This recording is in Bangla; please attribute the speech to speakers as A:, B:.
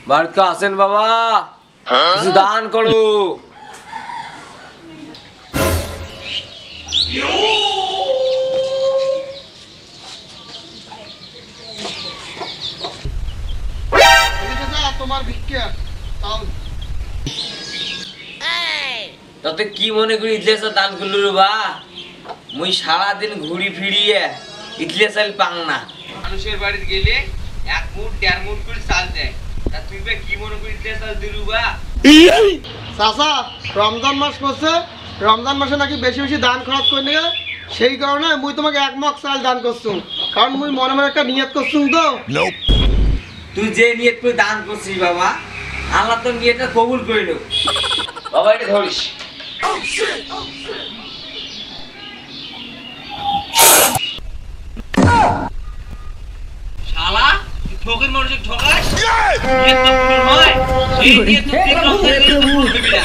A: বাড়িতে আসেন বাবা, কিছু দান করো।
B: তোমার ভিক্ষা
A: তাতে কি মনে করি ইতিহাস দান করলো রে বা? মুই সারাদিন ঘুরি ফিরিয়ে ইতিহাস পাং না। মানুষের বাড়িতে গেলে 1 মুঠ 1.5 মুঠ করে চাল দেয়, তা তুই বা কি মনে করি ইতিহাস দিলু বা?
B: চাচা রমজান মাস করছে, রমজান মাসে নাকি বেশি বেশি দান খরচ করে নিয়ে, সেই কারণে মুই তোমাকে 1 মগ চাল দান করছুম, কারণ মুই মনে মনে একটা নিয়ত করছুম তো।
A: তুই যে নিয়ত করে দান করছিস বাবা, আল্লাহ তোর নিয়তটা কবুল করিল বাবা। এটা ধরিস। শালা তুই ঠকের মানুষকে ঠকাস, নিয়ত তো কবুল হয়, এই নিয়ত তো ঠিক রমজানের নিয়ত কবুল হবি না।